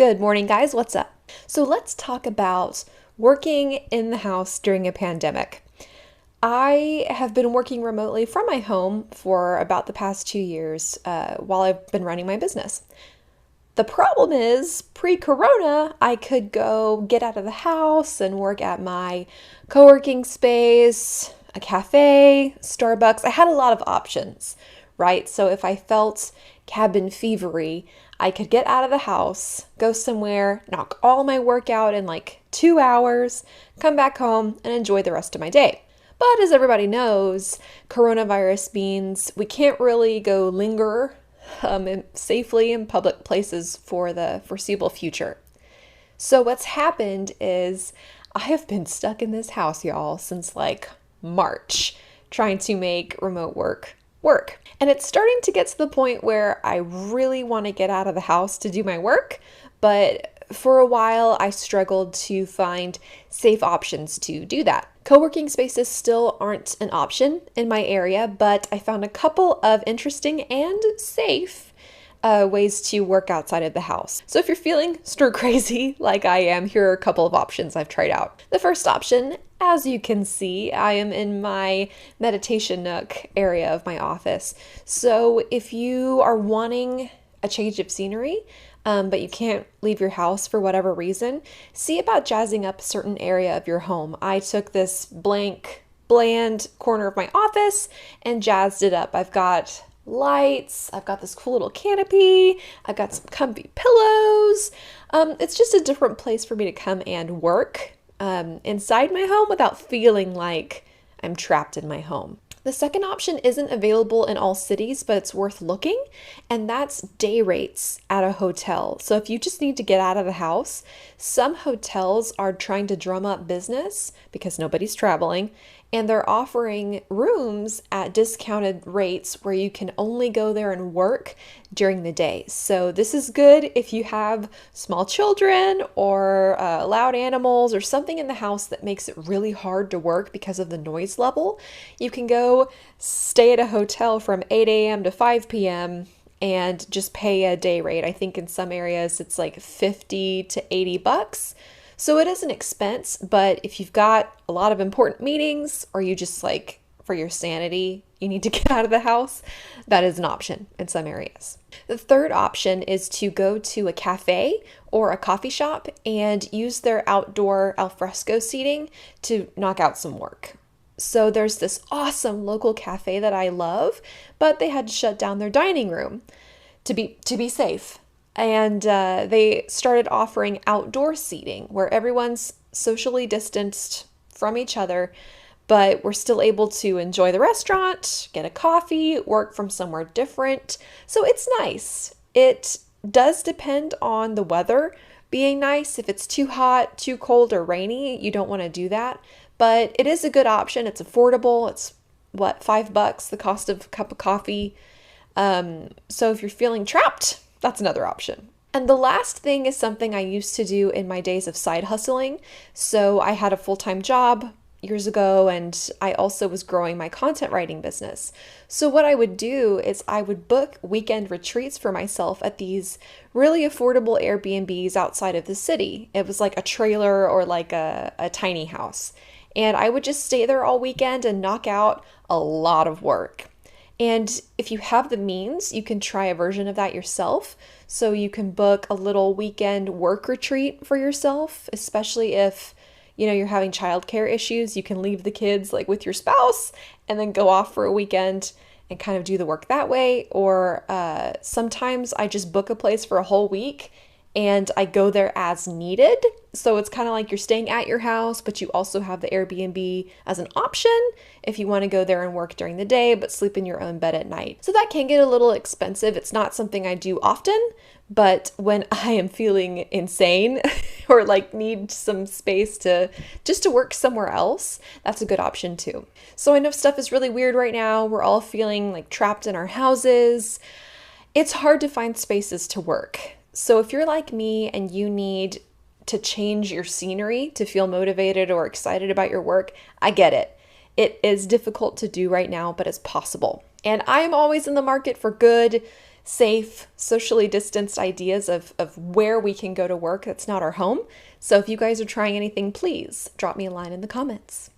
Good morning, guys. What's up? So let's talk about working in the house during a pandemic. I have been working remotely from my home for about the past 2 years while I've been running my business. The problem is, pre-corona, I could go get out of the house and work at my co-working space, a cafe, Starbucks. I had a lot of options, right? So if I felt cabin fevery, I could get out of the house, go somewhere, knock all my work out in like 2 hours, come back home, and enjoy the rest of my day. But as everybody knows, coronavirus means we can't really go linger safely in public places for the foreseeable future. So what's happened is I have been stuck in this house, y'all, since like March, trying to make remote work. And it's starting to get to the point where I really want to get out of the house to do my work, but for a while I struggled to find safe options to do that. Co-working spaces still aren't an option in my area, but I found a couple of interesting and safe ways to work outside of the house. So if you're feeling stir crazy like I am, here are a couple of options I've tried out. The first option, as you can see, I am in my meditation nook area of my office. So if you are wanting a change of scenery, but you can't leave your house for whatever reason, see about jazzing up a certain area of your home. I took this bland corner of my office and jazzed it up. I've got lights, I've got this cool little canopy, I've got some comfy pillows. It's just a different place for me to come and work inside my home without feeling like I'm trapped in my home. The second option isn't available in all cities, but it's worth looking, and that's day rates at a hotel. So if you just need to get out of the house, some hotels are trying to drum up business because nobody's traveling, and they're offering rooms at discounted rates where you can only go there and work during the day. So this is good if you have small children or loud animals or something in the house that makes it really hard to work because of the noise level. You can go stay at a hotel from 8 a.m. to 5 p.m. and just pay a day rate. I think in some areas it's like 50 to 80 bucks. So it is an expense, but if you've got a lot of important meetings or you just like for your sanity, you need to get out of the house, that is an option in some areas. The third option is to go to a cafe or a coffee shop and use their outdoor al fresco seating to knock out some work. So there's this awesome local cafe that I love, but they had to shut down their dining room to be safe. And they started offering outdoor seating where everyone's socially distanced from each other, but we're still able to enjoy the restaurant, get a coffee, work from somewhere different. So it's nice. It does depend on the weather being nice. If it's too hot, too cold, or rainy, you don't want to do that. But it is a good option. It's affordable. It's $5, the cost of a cup of coffee. So if you're feeling trapped, that's another option. And the last thing is something I used to do in my days of side hustling. So I had a full-time job years ago, and I also was growing my content writing business. So what I would do is I would book weekend retreats for myself at these really affordable Airbnbs outside of the city. It was like a trailer or like a tiny house. And I would just stay there all weekend and knock out a lot of work. And if you have the means, you can try a version of that yourself. So you can book a little weekend work retreat for yourself, especially if, you're having childcare issues. You can leave the kids like with your spouse and then go off for a weekend and kind of do the work that way. Or sometimes I just book a place for a whole week and I go there as needed. So it's kind of like you're staying at your house, but you also have the Airbnb as an option if you want to go there and work during the day, but sleep in your own bed at night. So that can get a little expensive. It's not something I do often, but when I am feeling insane or like need some space to work somewhere else, that's a good option too. So I know stuff is really weird right now. We're all feeling like trapped in our houses. It's hard to find spaces to work. So if you're like me and you need to change your scenery to feel motivated or excited about your work, I get it. It is difficult to do right now, but it's possible. And I'm always in the market for good safe, socially distanced ideas of where we can go to work that's not our home. So if you guys are trying anything, please drop me a line in the comments.